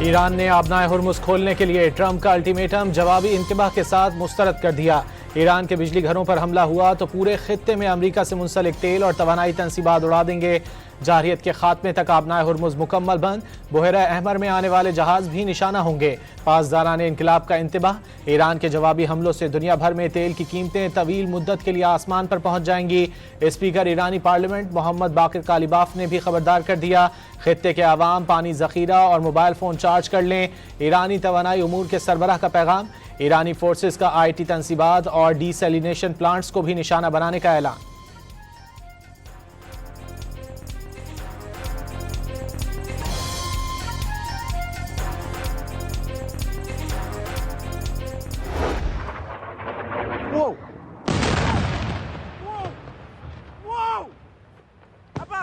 Iran ने आबनाए Hormuz खोलने के लिए ट्रंप का अल्टीमेटम जवाबी इंतबाह के साथ मुस्तरद कर दिया। ईरान के बिजली घरों पर हमला हुआ तो पूरे खित्ते में अमरीका से मुंसलिक तेल और तवानाई तनसीबात उड़ा देंगे। जारहियत के खात्मे तक आबनाए हुर्मुज़ मुकम्मल बंद। बहरा अहमर में आने वाले जहाज भी निशाना होंगे। पासदारान इनकलाब का इंतबाह। ईरान के जवाबी हमलों से दुनिया भर में तेल की कीमतें तवील मुद्दत के लिए आसमान पर पहुंच जाएंगी। स्पीकर ईरानी पार्लियामेंट मोहम्मद बाकिर कालिबाफ ने भी खबरदार कर दिया। खित्ते के आवाम पानी जखीरा और मोबाइल फोन चार्ज कर लें। ईरानी तवानाई उमूर के सरबराह का पैगाम। ईरानी फोर्सेस का IT तनसीबात और डीसैलिनेशन प्लांट्स को भी निशाना बनाने का ऐलान। Whoa! Whoa! Whoa! Abba!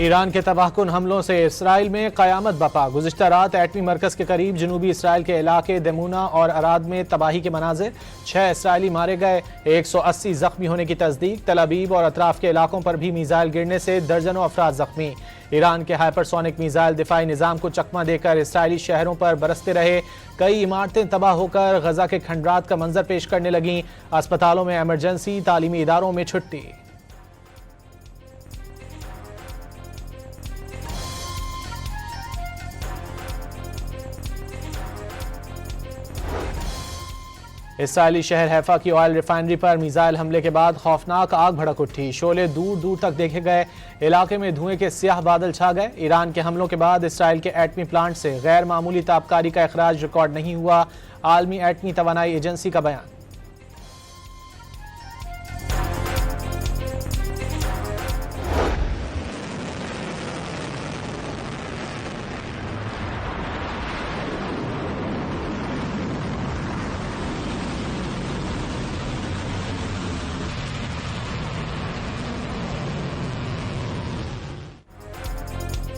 Iran के तबाहकुन हमलों से इसराइल में क़यामत बपा। गुज़िश्ता रात एटमी मरकज़ के करीब जनूबी इसराइल के इलाके दमूना और अराद में तबाही के मनाजिर। 6 इसराइली मारे गए, 180 जख्मी होने की तस्दीक। तल अबीब और अतराफ के इलाकों पर भी मिसाइल गिरने से दर्जनों अफराद जख्मी। ईरान के हाइपरसोनिक मिसाइल दिफाई निज़ाम को चकमा देकर इसराइली शहरों पर बरसते रहे। कई इमारतें तबाह होकर गजा के खंडरात का मंजर पेश करने लगीं। अस्पतालों में एमरजेंसी, तालीमी इदारों में छुट्टी। इसराइली शहर हैफा की ऑयल रिफाइनरी पर मिसाइल हमले के बाद खौफनाक आग भड़क उठी। शोले दूर दूर तक देखे गए। इलाके में धुएं के स्याह बादल छा गए। ईरान के हमलों के बाद इसराइल के एटमी प्लांट से गैर मामूली ताबकारी का इखराज रिकॉर्ड नहीं हुआ। आलमी एटमी तवानाई एजेंसी का बयान।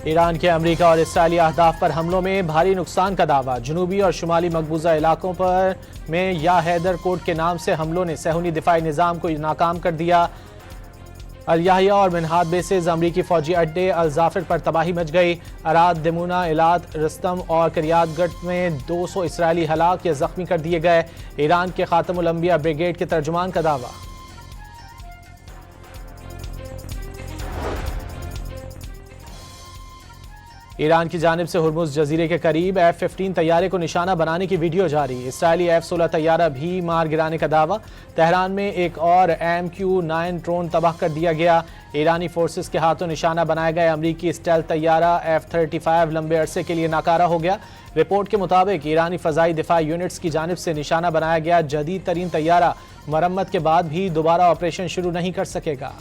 ईरान के अमरीका और इसराइली अहदाफ पर हमलों में भारी नुकसान का दावा। जनूबी और शुमाली मकबूजा इलाकों पर में या हैदर कोट के नाम से हमलों ने सहूनी दिफाई निज़ाम को नाकाम कर दिया। अल याहिया और मिनहाद बेसेज अमरीकी फौजी अड्डे अल जाफिर पर तबाही मच गई। अराद, दमूना, इलाद, रस्तम और करियातगढ़ में 200 इसराइली हलाक या जख्मी कर दिए गए। ईरान के खातमुल अंबिया ब्रिगेड के तर्जुमान का दावा। ईरान की जानिब से हुर्मुज़ जजीरे के करीब F-15 तैयारे को निशाना बनाने की वीडियो जारी। इसराइली F-16 तैयारा भी मार गिराने का दावा। तेहरान में एक और MQ-9 ड्रोन तबाह कर दिया गया। ईरानी फोर्सेस के हाथों निशाना बनाए गए अमरीकी स्टेल्थ तैयारा F-35 लंबे अरसे के लिए नाकारा हो गया। रिपोर्ट के मुताबिक ईरानी फ़ज़ाई दिफा यूनिट्स की जानिब से निशाना बनाया गया जदीद तरीन तैयारा मरम्मत के बाद भी दोबारा ऑपरेशन शुरू नहीं कर सकेगा।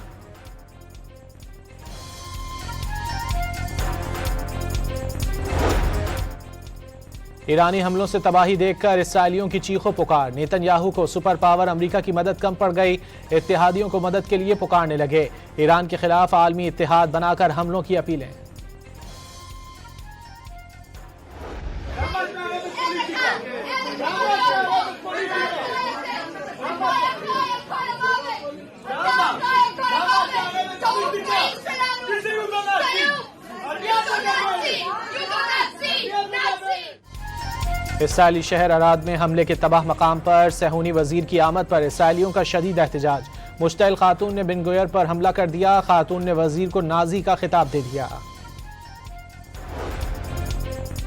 ईरानी हमलों से तबाही देखकर इसराइलियों की चीखों पुकार। नेतन्याहू को सुपर पावर अमरीका की मदद कम पड़ गई। इत्तेहादियों को मदद के लिए पुकारने लगे। ईरान के खिलाफ आलमी इत्तेहाद बनाकर हमलों की अपीलें। इसराइली शहर अराद में हमले के तबाह मकाम पर सहूनी वजीर की आमद पर इसराइलियों का शदीद एहतजाज। मुश्तइल खातून ने बिन गोयर पर हमला कर दिया। खातून ने वजीर को नाजी का खिताब दे दिया।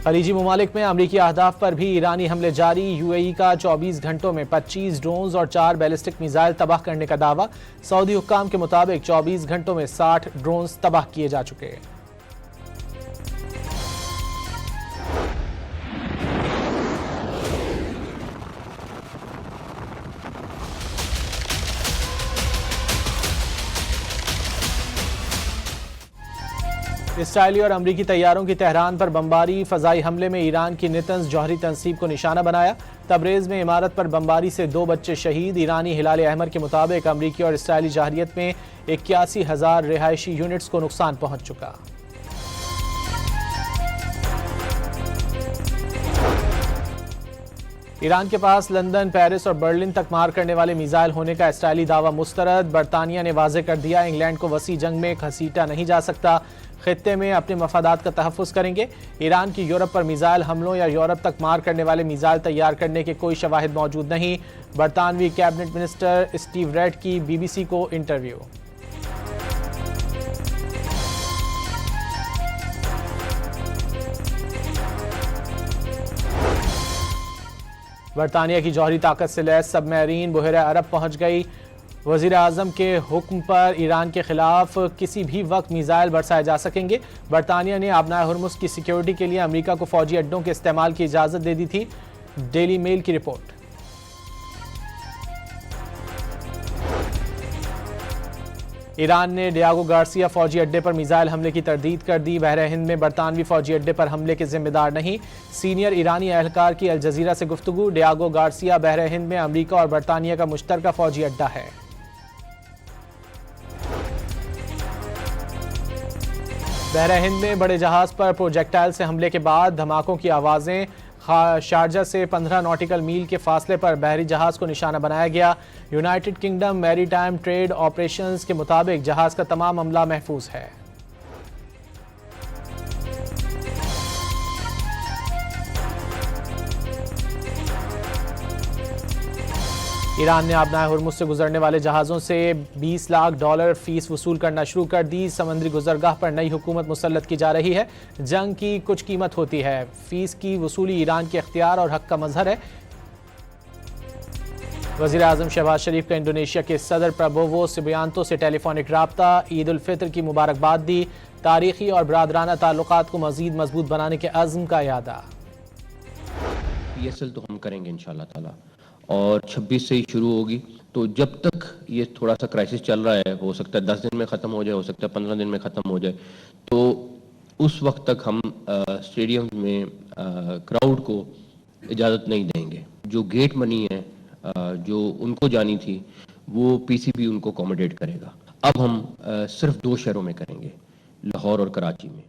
खलीजी ममालिक में अमरीकी अहदाफ पर भी ईरानी हमले जारी। UAE का 24 घंटों में 25 ड्रोन्स और 4 बैलिस्टिक मिसाइल तबाह करने का दावा। सऊदी हुक्काम के मुताबिक 24 घंटों में 60 ड्रोन्स तबाह किए जा चुके हैं। इसराइली और अमरीकी तैयारों की तेहरान पर बमबारी। फ़ज़ाई हमले में ईरान की नितंस जौहरी तनसीब को निशाना बनाया। तबरेज़ में इमारत पर बमबारी से 2 बच्चे शहीद। ईरानी हिलाल अहमर के मुताबिक अमरीकी और इसराइली जारहियत में 81,000 रिहायशी यूनिट्स को नुकसान पहुंच चुका। ईरान के पास लंदन, पेरिस और बर्लिन तक मार करने वाले मिसाइल होने का इसराइली दावा मुस्तरद। बरतानिया ने वाजे कर दिया इंग्लैंड को वसी जंग में घसीटा नहीं जा सकता, खित्ते में अपने मफादात का तहफ़्फ़ुज़ करेंगे। ईरान की यूरोप पर मिसाइल हमलों या यूरोप तक मार करने वाले मिसाइल तैयार करने के कोई शवाहिद मौजूद नहीं। बरतानवी कैबिनेट मिनिस्टर स्टीव रेड की BBC को इंटरव्यू। बरतानिया की जौहरी ताकत से लैस सबमरीन बहरे अरब पहुंच गई। वज़ीर आज़म के हुक्म पर ईरान के खिलाफ किसी भी वक्त मिसाइल बरसाए जा सकेंगे। बरतानिया ने आबनाए हुर्मुज़ की सिक्योरिटी के लिए अमेरिका को फौजी अड्डों के इस्तेमाल की इजाज़त दे दी थी। डेली मेल की रिपोर्ट। ईरान ने डियागो गार्सिया फौजी अड्डे पर मिसाइल हमले की तरदीद कर दी। बहरे हिंद में बरतानवी फौजी अड्डे पर हमले के जिम्मेदार नहीं। सीनियर ईरानी एहलकार की अल जजीरा से गुफ्तगू। डियागो गार्सिया बहरे हिंद में अमेरिका और बरतानिया का मुश्तरका फौजी अड्डा है। बहरे हिंद में बड़े जहाज पर प्रोजेक्टाइल से हमले के बाद धमाकों की आवाज़ें। शारजा से 15 नॉटिकल मील के फासले पर बहरी जहाज को निशाना बनाया गया। United kingdom maritime trade operations के मुताबिक जहाज का तमाम अमला महफूज है। ईरान ने आबनाए हुर्मुज़ से गुजरने वाले जहाज़ों से $20 लाख फीस वसूल करना शुरू कर दी। समंदरी गुजरगाह पर नई हुकूमत मुसल्लत की जा रही है। जंग की कुछ कीमत होती है। फीस की वसूली ईरान के इख्तियार और हक का मजहर है। वज़ीर आज़म शहबाज शरीफ का इंडोनेशिया के सदर प्रबोवो सुबियांतो से टेलीफोनिक राब्ता। ईद उल फितर की मुबारकबाद दी। तारीखी और बरादराना ताल्लुकात को मज़ीद मजबूत बनाने के अज़्म का यादा। PSL तो हम करेंगे इंशाल्लाह ताला, और 26 से ही शुरू होगी। तो जब तक ये थोड़ा सा क्राइसिस चल रहा है, हो सकता है 10 दिन में ख़त्म हो जाए, हो सकता है 15 दिन में ख़त्म हो जाए, तो उस वक्त तक हम स्टेडियम में क्राउड को इजाज़त नहीं देंगे। जो गेट मनी है जो उनको जानी थी वो PCB उनको अकोमोडेट करेगा। अब हम सिर्फ 2 शहरों में करेंगे, लाहौर और कराची में।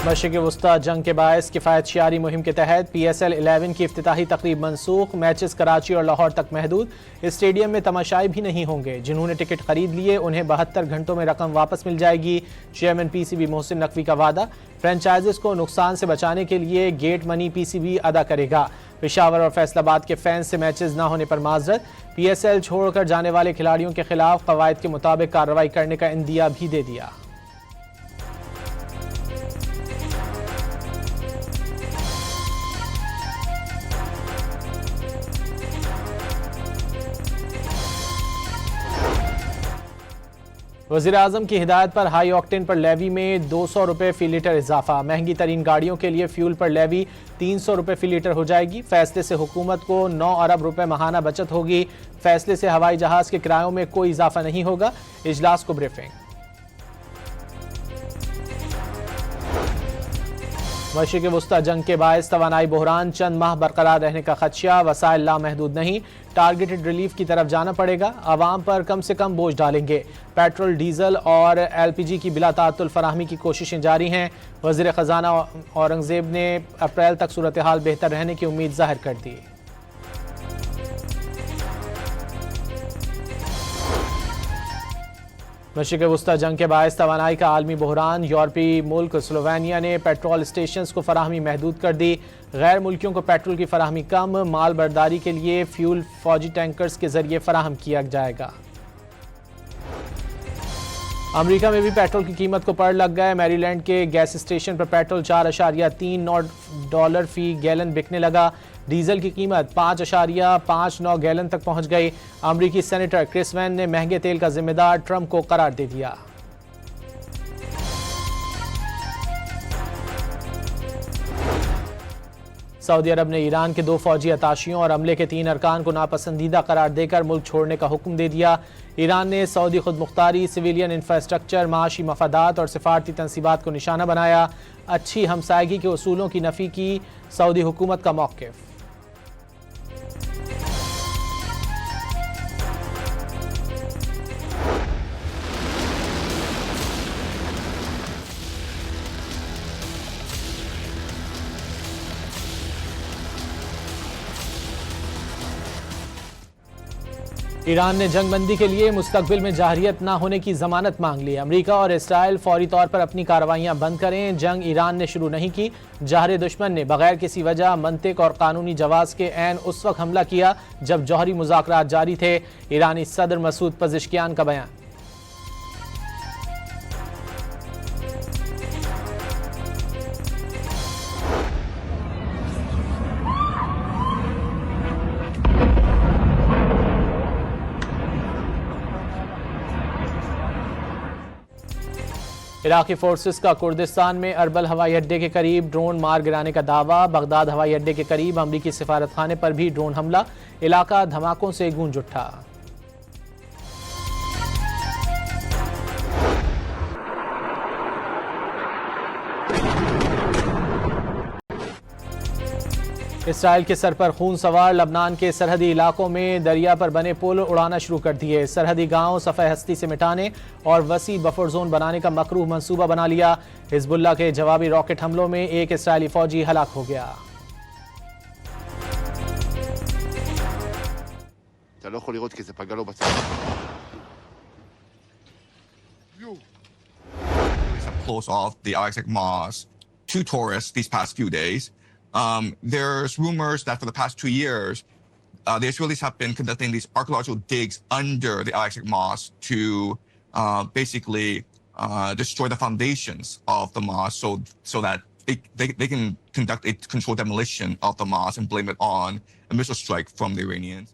मशरिक़ वस्ता जंग के बायस किफ़ायत शियारी मुहिम के तहत PSL 11 की इफ्तिताही तकरीब मनसूख। मैचेस कराची और लाहौर तक महदूद। स्टेडियम में तमाशाई भी नहीं होंगे। जिन्होंने टिकट खरीद लिए उन्हें 72 घंटों में रकम वापस मिल जाएगी। चेयरमैन PCB मोहसिन नकवी का वादा। फ्रेंचाइजेस को नुकसान से बचाने के लिए गेट मनी PCB अदा करेगा। पेशावर और फैसलाबाद के फैंस से मैचेस न होने पर माजरत। PSL छोड़कर जाने वाले खिलाड़ियों के खिलाफ कवायद के मुताबिक कार्रवाई करने का इंदिया भी दे दिया। वज़ीर आज़म की हिदायत पर हाई ऑक्टेन पर लेवी में 200 रुपये फ़ी लीटर इजाफा। महंगी तरीन गाड़ियों के लिए फ्यूल पर लेवी 300 रुपये फ़ी लीटर हो जाएगी। फैसले से हुकूमत को 9 अरब रुपए माहाना बचत होगी। फैसले से हवाई जहाज़ के किरायों में कोई इजाफा नहीं होगा। इजलास को ब्रीफिंग। मशरिक़ वस्ता जंग के बायस तवानाई बहरान चंद माह बरकरार रहने का खदशा। वसाइल लामहदूद नहीं, टारगेटेड रिलीफ की तरफ जाना पड़ेगा। आवाम पर कम से कम बोझ डालेंगे। पेट्रोल, डीजल और LPG की बिला ताअत्तुल फराहमी की कोशिशें जारी हैं। वज़ीर ख़जाना औरंगज़ेब ने अप्रैल तक सूरत हाल बेहतर रहने की उम्मीद जाहिर कर दी। मशरिक़ वस्ता जंग के बायस तवानाई का आलमी बहरान। यूरोपी मुल्क स्लोवेनिया ने पेट्रोल स्टेशंस को फराहमी महदूद कर दी। गैर मुल्कियों को पेट्रोल की फराहमी कम। माल बर्दारी के लिए फ्यूल फौजी टैंकर्स के जरिए फराहम किया जाएगा। अमेरिका में भी पेट्रोल की कीमत को पड़ लग गए। मैरीलैंड के गैस स्टेशन पर पेट्रोल $4.39 फ़ी गैलन बिकने लगा। डीजल की कीमत $5.59 गैलन तक पहुंच गई। अमरीकी सेनेटर क्रिस वैन ने महंगे तेल का जिम्मेदार ट्रंप को करार दे दिया। सऊदी अरब ने ईरान के 2 फौजी अताशियों और अमले के 3 अरकान को नापसंदीदा करार देकर मुल्क छोड़ने का हुक्म दे दिया। ईरान ने सऊदी खुद मुख्तारी, सिविलियन इंफ्रास्ट्रक्चर, माशी मफादात और सिफारती तनसीबात को निशाना बनाया। अच्छी हमसायगी के उसूलों की नफ़ी की सऊदी हुकूमत का मौक़िफ़। ईरान ने जंगबंदी के लिए मुस्तकबिल में जाहरियत न होने की जमानत मांग ली। अमेरिका और इसराइल फौरी तौर पर अपनी कार्रवाइयां बंद करें। जंग ईरान ने शुरू नहीं की। जहरी दुश्मन ने बगैर किसी वजह, मंतिक और कानूनी जवाब के ऐन उस वक्त हमला किया जब जौहरी मुज़ाकरात जारी थे। ईरानी सदर मसूद पज़ेश्कियान का बयान। इराकी फोर्सेस का कुर्दिस्तान में अरबल हवाई अड्डे के करीब ड्रोन मार गिराने का दावा। बगदाद हवाई अड्डे के करीब अमरीकी सिफारतखाने पर भी ड्रोन हमला। इलाका धमाकों से गूंज उठा। इसराइल के सर पर खून सवार लबनान के सरहदी इलाकों में दरिया पर बने पुल उड़ाना शुरू कर दिए। सरहदी गांव सफ़े हस्ती से मिटाने और वसी बफर जोन बनाने का मकरूह मंसूबा बना लिया। हिजबुल्लाह के जवाबी रॉकेट हमलों में एक इसराइली फौजी हलाक हो गया। Close off the Al-Aqsa Mosque to tourists these past few days. There's rumors that for the past 2 years, the Israelis have been conducting these archaeological digs under the Al-Aqsa Mosque to basically destroy the foundations of the mosque so that they can conduct a controlled demolition of the mosque and blame it on a missile strike from the Iranians.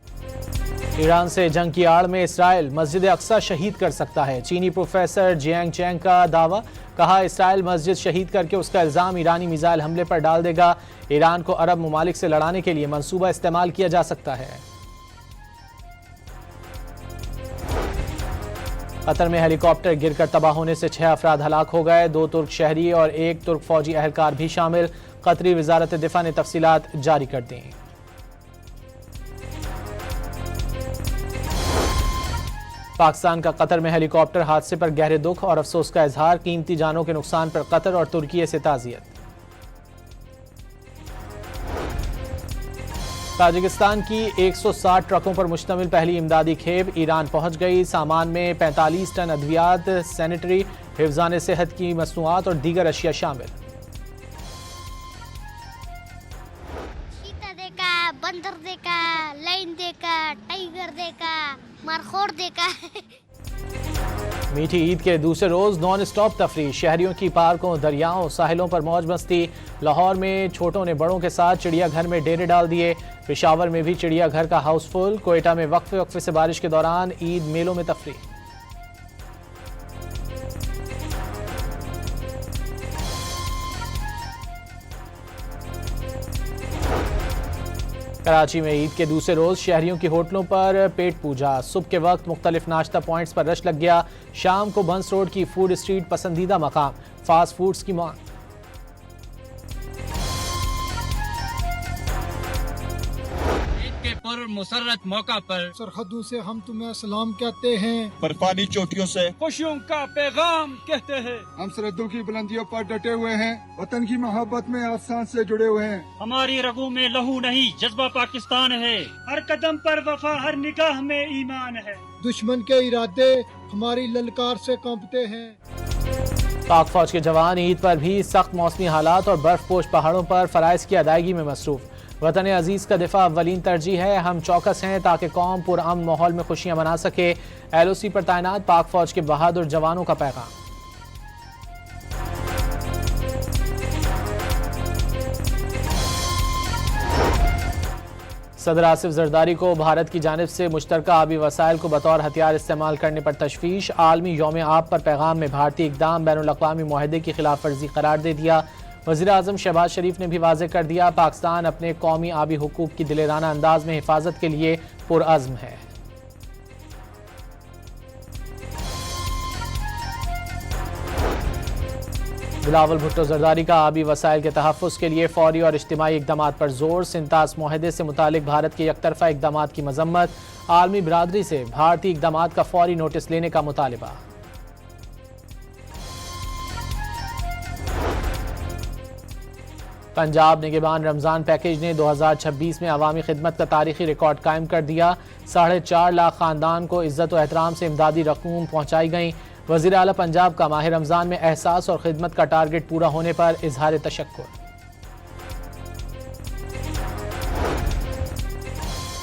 Iran से जंग की आड़ में Israel मस्जिद अक्सा शहीद कर सकता है। चीनी प्रोफेसर जियांग चैंग का दावा। कहा, इसराइल मस्जिद शहीद करके उसका इल्जाम ईरानी मिसाइल हमले पर डाल देगा। ईरान को अरब ममालिक से लड़ाने के लिए मंसूबा इस्तेमाल किया जा सकता है। कतर में हेलीकॉप्टर गिरकर तबाह होने से 6 अफराद हलाक हो गए। 2 तुर्क शहरी और 1 तुर्क फौजी एहलकार भी शामिल। कतरी वजारत दिफा ने तफसीलात जारी कर दी। पाकिस्तान का कतर में हेलीकॉप्टर हादसे पर गहरे दुख और अफसोस का इजहार। कीमती जानों के नुकसान पर कतर और तुर्की से ताज़ियत। ताजिकिस्तान की 160 ट्रकों पर मुश्तमिल पहली इमदादी खेप ईरान पहुंच गई। सामान में 45 टन अद्वियात, सैनिटरी, हिफ्जान सेहत की मसनूआत और दीगर अशिया शामिल। बंदर देखा, लाइन देखा, टाइगर देखा, मारखोर देखा। मीठी ईद के दूसरे रोज नॉन स्टॉप तफरीह। शहरियों की पार्कों, दरियाओं, साहिलों पर मौज मस्ती। लाहौर में छोटों ने बड़ों के साथ चिड़ियाघर में डेरे डाल दिए। पेशावर में भी चिड़ियाघर का हाउसफुल। कोयटा में वक्फे से बारिश के दौरान ईद मेलों में तफरीह। कराची में ईद के दूसरे रोज शहरियों की होटलों पर पेट पूजा। सुबह के वक्त मुख्तलिफ नाश्ता पॉइंट्स पर रश लग गया। शाम को बंस रोड की फूड स्ट्रीट पसंदीदा मकाम। फास्ट फूड्स की मांग। मुसर्रत मौका पर सरहदों से हम तुम्हें सलाम कहते हैं, बर्फानी चोटियों से खुशियों का पैगाम कहते हैं। हम सरहदों की बुलंदियों पर डटे हुए हैं, वतन की मोहब्बत में आसान से जुड़े हुए हैं। हमारी रगों में लहू नहीं, जज्बा पाकिस्तान है। हर कदम पर वफा, हर निगाह में ईमान है। दुश्मन के इरादे हमारी ललकार से कांपते हैं। पाक फौज के जवान ईद पर भी सख्त मौसमी हालात और बर्फपोश पहाड़ों पर फराइज की अदायगी में मसरूफ। वतन अजीज का दिफा अव्वलीन तरजीह है। हम चौकस हैं ताकि कौम पुरअमन माहौल में खुशियां मना सके। LOC पर तैनात पाक फौज के बहादुर जवानों का पैगाम। सदर आसिफ जरदारी को भारत की जानिब से मुश्तरका आबी वसाइल को बतौर हथियार इस्तेमाल करने पर तशवीश। आलमी यौम आब पर पैगाम में भारतीय इक़दाम बैनुल-अक़वामी मुआहदे की खिलाफ वर्जी करार दे दिया। वज़ीर आज़म शहबाज शरीफ ने भी वाज़ेह कर दिया, पाकिस्तान अपने कौमी आबी हुकूक की दिलेराना अंदाज में हिफाजत के लिए पुरअज़्म है। बिलावल भुट्टो जरदारी का आबी वसाइल के तहफ़्फ़ुज़ के लिए फौरी और इज्तिमाई इक़दामात पर जोर। सिंतास मुआहदे से मुतालिक भारत के यकतरफ़ा इक़दामात की मज़म्मत। आलमी बिरादरी से भारतीय इक़दामात का फौरी नोटिस लेने का मुतालिबा। पंजाब निगहबान रमज़ान पैकेज ने 2026 में अवामी खिदमत का तारीखी रिकॉर्ड कायम कर दिया। 4.5 लाख ख़ानदान को इज़्ज़त व एहतराम से इमदादी रकूम पहुँचाई गई। वज़ीर आला पंजाब का माह रमज़ान में एहसास और खिदमत का टारगेट पूरा होने पर इजहार तशक्कुर।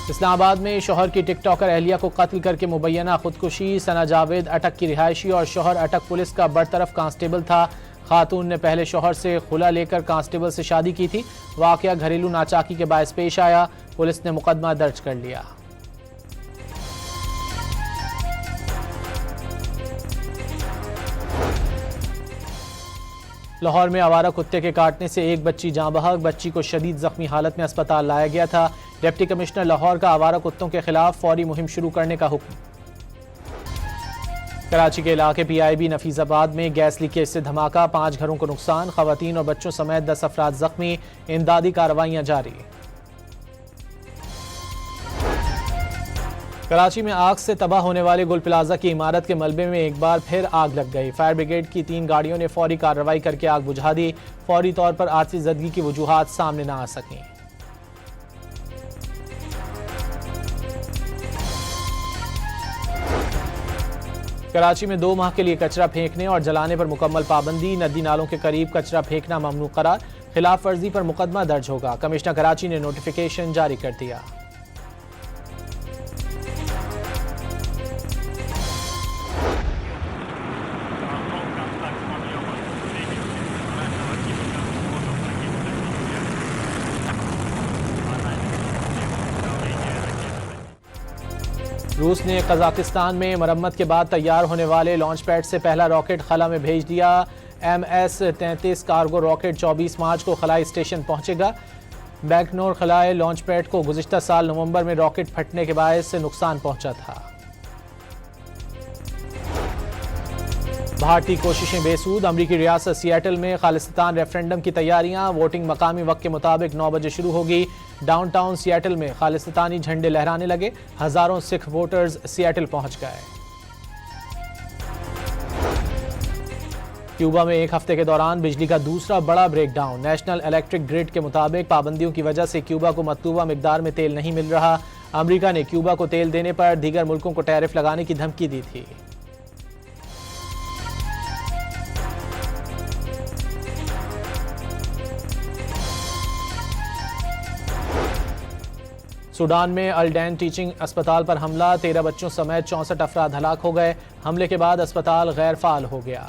इस्लामाबाद में शोहर की टिकटॉकर अहलिया को कत्ल करके मुबैना खुदकुशी। सना जावेद अटक की रिहायशी और शोहर अटक पुलिस का बरतरफ कांस्टेबल था। खातून ने पहले शोहर से खुला लेकर कांस्टेबल से शादी की थी। वाकया घरेलू नाचाकी के बायस पेश आया। पुलिस ने मुकदमा दर्ज कर लिया। लाहौर में आवारा कुत्ते के काटने से एक बच्ची जाँ बहक। बच्ची को शदीद जख्मी हालत में अस्पताल लाया गया था। डिप्टी कमिश्नर लाहौर का आवारा कुत्तों के खिलाफ फौरी मुहिम शुरू करने का हुक्म। कराची के इलाके PIB नफीसाबाद में गैस लीकेज से धमाका। 5 घरों को नुकसान। खवातीन और बच्चों समेत 10 अफराद जख्मी। इमदादी कार्रवाइयां जारी। कराची में आग से तबाह होने वाले गुल प्लाजा की इमारत के मलबे में एक बार फिर आग लग गई। फायर ब्रिगेड की 3 गाड़ियों ने फौरी कार्रवाई करके आग बुझा दी। फौरी तौर पर आतिश ज़दगी की वजूहात सामने न आ सकें। कराची में 2 माह के लिए कचरा फेंकने और जलाने पर मुकम्मल पाबंदी। नदी नालों के करीब कचरा फेंकना ममनू करार। खिलाफ वर्जी पर मुकदमा दर्ज होगा। कमिश्नर कराची ने नोटिफिकेशन जारी कर दिया। रूस ने कजाकिस्तान में मरम्मत के बाद तैयार होने वाले लॉन्च पैड से पहला रॉकेट खला में भेज दिया। MS-33 कार्गो रॉकेट 24 मार्च को खलाई स्टेशन पहुंचेगा। बैकनोर खलाए लॉन्च पैड को गुज़िश्ता साल नवंबर में रॉकेट फटने के बायस से नुकसान पहुंचा था। भारतीय कोशिशें बेसूद। अमरीकी रियासत सियाटल में खालिस्तान रेफरेंडम की तैयारियां। वोटिंग मकामी वक्त के मुताबिक 9 बजे शुरू होगी। डाउनटाउन सियाटल में खालिस्तानी झंडे लहराने लगे। हजारों सिख वोटर्स सियाटल पहुंच गए। क्यूबा में एक हफ्ते के दौरान बिजली का दूसरा बड़ा ब्रेकडाउन। नेशनल इलेक्ट्रिक ग्रिड के मुताबिक पाबंदियों की वजह से क्यूबा को मतलूबा मिकदार में तेल नहीं मिल रहा। अमरीका ने क्यूबा को तेल देने पर दीगर मुल्कों को टैरिफ लगाने की धमकी दी थी। सूडान में अल्डेन टीचिंग अस्पताल पर हमला। 13 बच्चों समेत 64 अफराद हलाक हो गए। हमले के बाद अस्पताल गैर फाल हो गया।